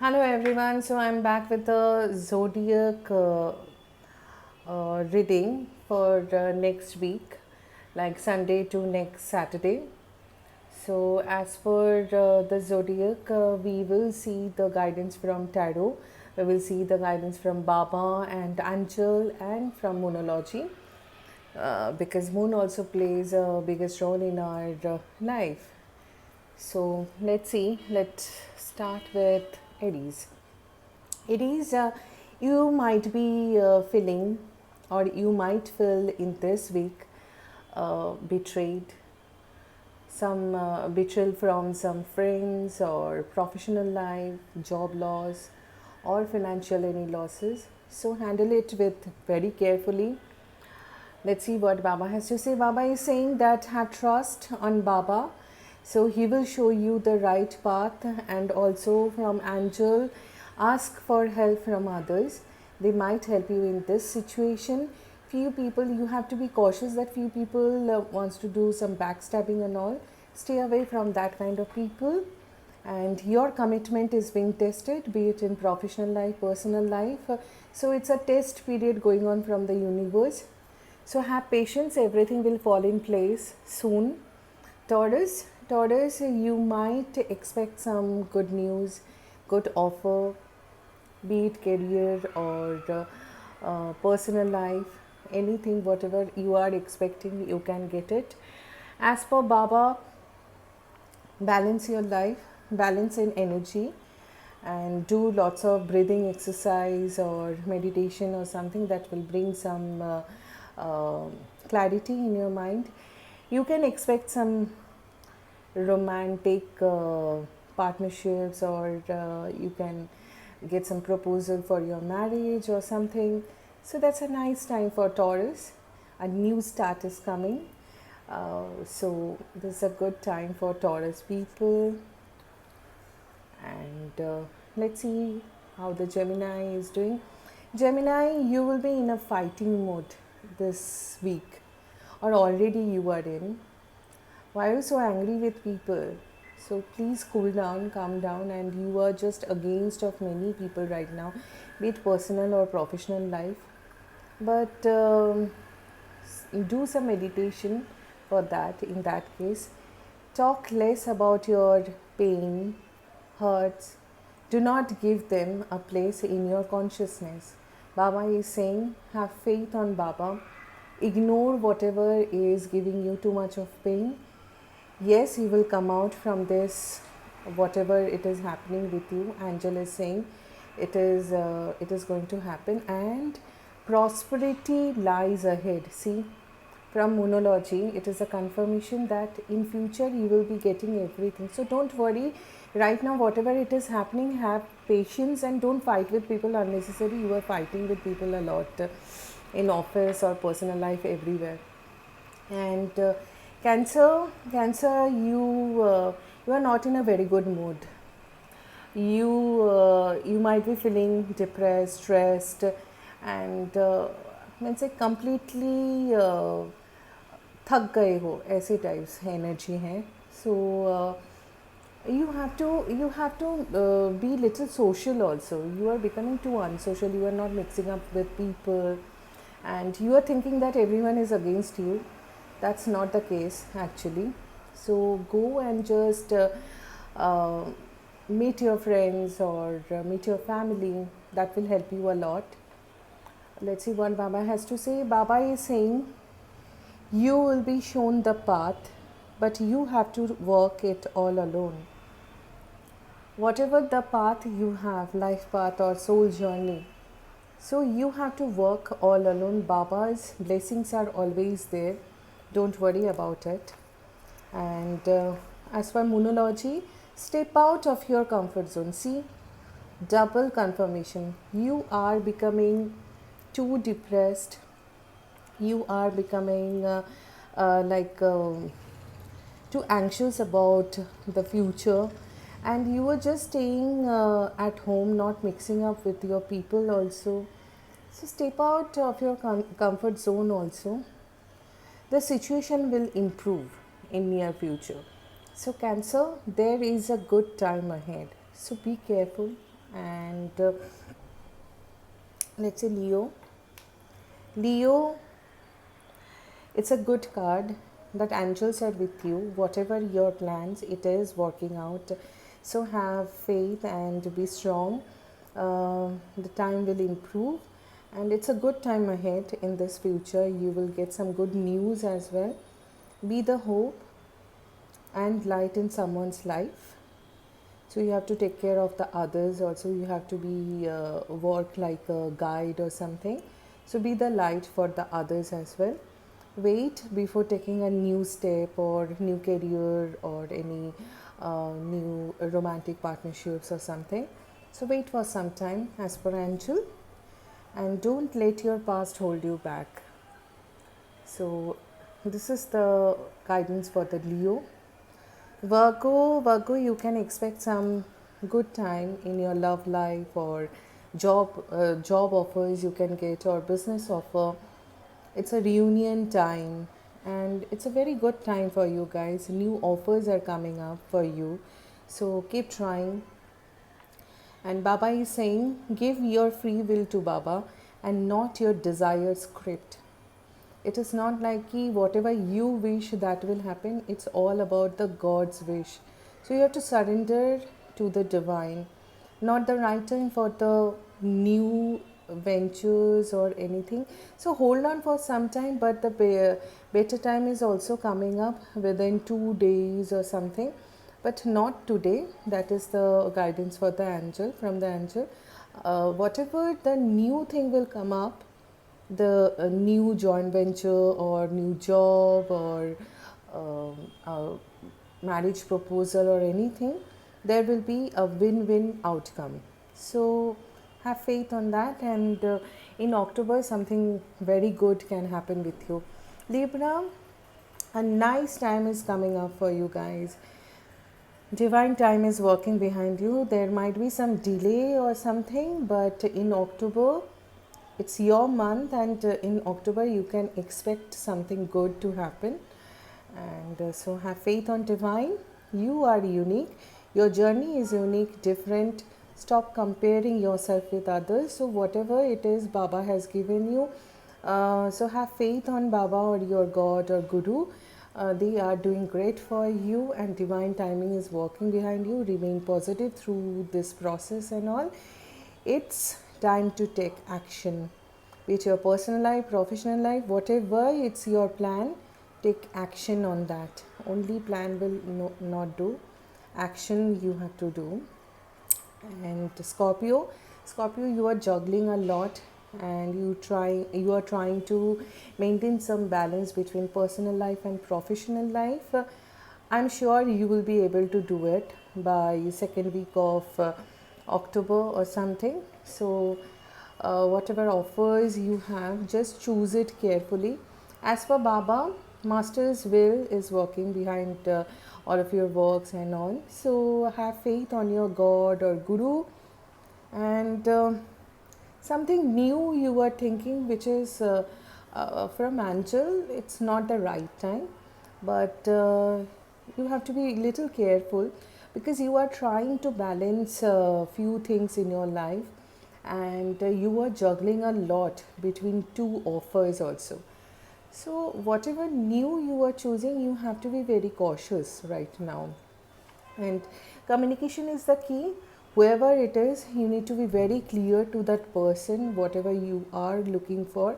Hello everyone. So I'm back with the zodiac reading for next week, like Sunday to next Saturday. So as per the zodiac, we will see the guidance from tarot. We will see the guidance from Baba and Angel and from Moonology, because Moon also plays a biggest role in our life. So let's see. Let's start with Aries. It is, you might be feeling, or you might feel in this week betrayed, some betrayal from some friends or professional life, job loss, or financial any losses. So handle it with very carefully. Let's see what Baba has to say. Baba is saying that have trust on Baba. So he will show you the right path, and also from Angel, ask for help from others. They might help you in this situation. Few people, you have to be cautious that few people wants to do some backstabbing and all. Stay away from that kind of people. And your commitment is being tested, be it in professional life, personal life. So it's a test period going on from the universe. So have patience, everything will fall in place soon. Taurus, you might expect some good news, good offer, be it career or personal life, anything, whatever you are expecting, you can get it. As per Baba, balance your life, balance in energy, and do lots of breathing exercise or meditation or something that will bring some clarity in your mind. You can expect some romantic partnerships, or you can get some proposal for your marriage or something. So that's a nice time for Taurus. A new start is coming. So this is a good time for Taurus people. And let's see how the Gemini is doing. Gemini, you will be in a fighting mode this week, or already you are in. Why are you so angry with people? So please cool down, calm down, and you are just against of many people right now, be it personal or professional life. But do some meditation for that. In that case, talk less about your pain, hurts. Do not give them a place in your consciousness. Baba is saying, have faith on Baba. Ignore whatever is giving you too much of pain. Yes, you will come out from this, whatever it is happening with you. Angel is saying it is going to happen, and prosperity lies ahead. See, from Moonology, it is a confirmation that in future you will be getting everything. So don't worry. Right now, whatever it is happening, have patience and don't fight with people unnecessarily. You are fighting with people a lot in office or personal life, everywhere. And Cancer, you are not in a very good mood. You might be feeling depressed, stressed, and let's say completely थक गए हो, ऐसे types energy हैं. सो you have to be little social also. You are becoming too unsocial. You are not mixing up with people, and you are thinking that everyone is against you. That's not the case actually. So go and just uh, meet your friends, or meet your family. That will help you a lot. Let's see what Baba has to say. Baba is saying you will be shown the path, but you have to walk it all alone. Whatever the path you have, life path or soul journey, so you have to work all alone. Baba's blessings are always there. Don't worry about it. And as for Moonology, step out of your comfort zone. See, double confirmation. You are becoming too depressed. You are becoming too anxious about the future, and you are just staying at home, not mixing up with your people also. So step out of your comfort zone also. The situation will improve in near future. So Cancer, there is a good time ahead. So be careful. And let's say Leo. Leo, it's a good card that angels are with you. Whatever your plans, it is working out. So have faith and be strong. The time will improve, and it's a good time ahead in this future. You will get some good news as well. Be the hope and light in someone's life. So you have to take care of the others also. You have to be work like a guide or something. So be the light for the others as well. Wait before taking a new step or new career or any new romantic partnerships or something. So wait for some time as per angel, and don't let your past hold you back. So this is the guidance for the Leo. Virgo, you can expect some good time in your love life, or job offers you can get, or business offer. It's a reunion time, and it's a very good time for you guys. New offers are coming up for you, so keep trying. And Baba is saying, give your free will to Baba and not your desire script. It is not like whatever you wish that will happen. It's all about the God's wish. So you have to surrender to the divine. Not the right time for the new ventures or anything. So hold on for some time, but the better time is also coming up within 2 days or something, but not today. That is the guidance for the angel, from the angel. Whatever the new thing will come up, the new joint venture or new job or marriage proposal or anything, there will be a win-win outcome. So have faith on that, and in October something very good can happen with you. Libra, a nice time is coming up for you guys. Divine time is working behind you. There might be some delay or something, but in October, it's your month, and in October you can expect something good to happen. And so have faith on divine. You are unique. Your journey is unique, different. Stop comparing yourself with others. So whatever it is Baba has given you, so have faith on Baba or your God or Guru. They are doing great for you, and divine timing is working behind you. Remain positive through this process and all. It's time to take action. Be it your personal life, professional life, whatever it's your plan, take action on that. Only plan will not do. Action you have to do. And Scorpio, you are juggling a lot, and you are trying to maintain some balance between personal life and professional life. I'm sure you will be able to do it by second week of October or something. So whatever offers you have, just choose it carefully. As per Baba, Master's will is working behind all of your works and all. So have faith on your God or Guru, and something new you are thinking, which is from angel. It's not the right time, but you have to be a little careful, because you are trying to balance a few things in your life, and you are juggling a lot between two offers also. So whatever new you are choosing, you have to be very cautious right now. And communication is the key. Whoever it is, you need to be very clear to that person whatever you are looking for.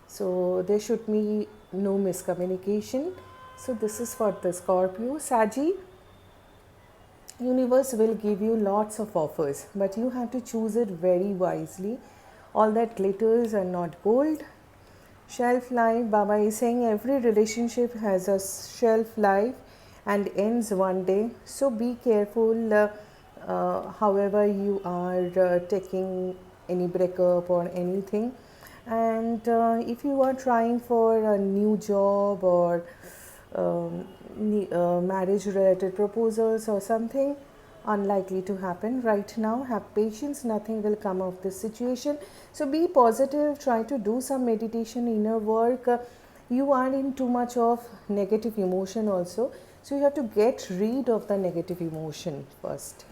So there should be no miscommunication. So this is for the Scorpio. Saggy, universe will give you lots of offers, but you have to choose it very wisely. All that glitters are not gold. Shelf life, Baba is saying every relationship has a shelf life and ends one day. So be careful however you are taking any breakup or anything. And if you are trying for a new job or marriage related proposals or something, unlikely to happen right now. Have patience, nothing will come of this situation. So be positive, try to do some meditation, inner work. You are in too much of negative emotion also, so you have to get rid of the negative emotion first.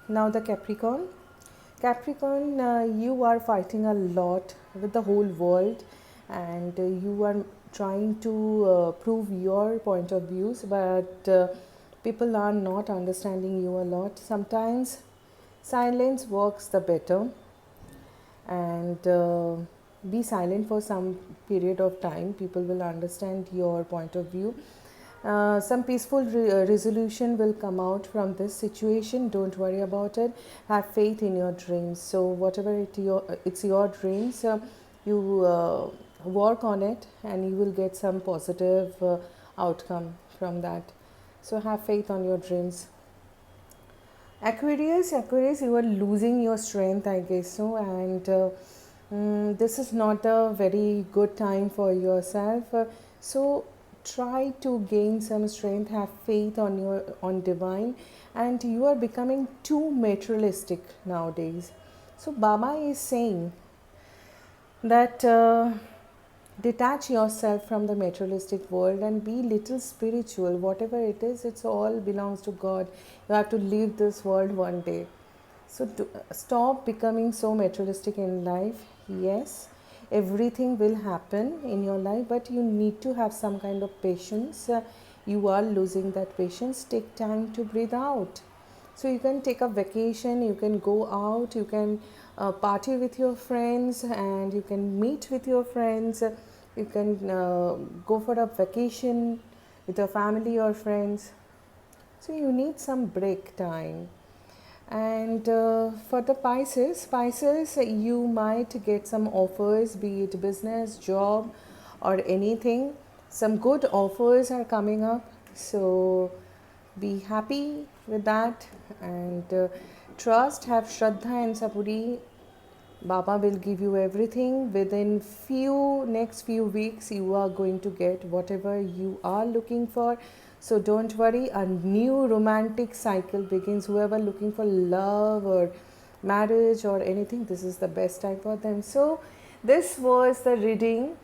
Now the Capricorn. Capricorn, you are fighting a lot with the whole world, and you are trying to prove your point of views, but people are not understanding you a lot. Sometimes silence works the better, and be silent for some period of time. People will understand your point of view. Some peaceful resolution will come out from this situation. Don't worry about it. Have faith in your dreams. So whatever it's your dreams, you work on it, and you will get some positive outcome from that. So have faith on your dreams. Aquarius, you are losing your strength, I guess so, and this is not a very good time for yourself. So try to gain some strength, have faith on divine, and you are becoming too materialistic nowadays. So Baba is saying that detach yourself from the materialistic world and be little spiritual. Whatever it is, it's all belongs to God. You have to leave this world one day. So stop becoming so materialistic in life. Yes, everything will happen in your life, but you need to have some kind of patience. You are losing that patience. Take time to breathe out. So you can take a vacation, you can go out, you can party with your friends, and you can meet with your friends. You can go for a vacation with your family or friends. So you need some break time. And for the Pisces, you might get some offers, be it business, job, or anything. Some good offers are coming up. So be happy with that, and trust, have Shraddha and Sapuri. Baba will give you everything. Within next few weeks, you are going to get whatever you are looking for. So don't worry, a new romantic cycle begins. Whoever looking for love or marriage or anything, this is the best time for them. So this was the reading,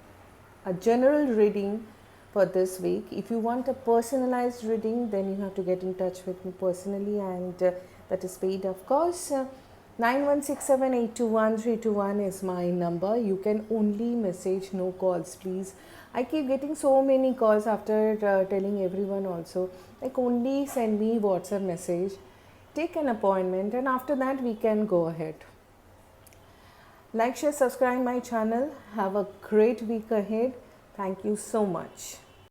a general reading for this week. If you want a personalized reading, then you have to get in touch with me personally, and that is paid, of course. 9167821321 is my number. You can only message, no calls, please. I keep getting so many calls after telling everyone also. Like, only send me WhatsApp message, take an appointment, and after that we can go ahead. Like, share, subscribe my channel. Have a great week ahead. Thank you so much.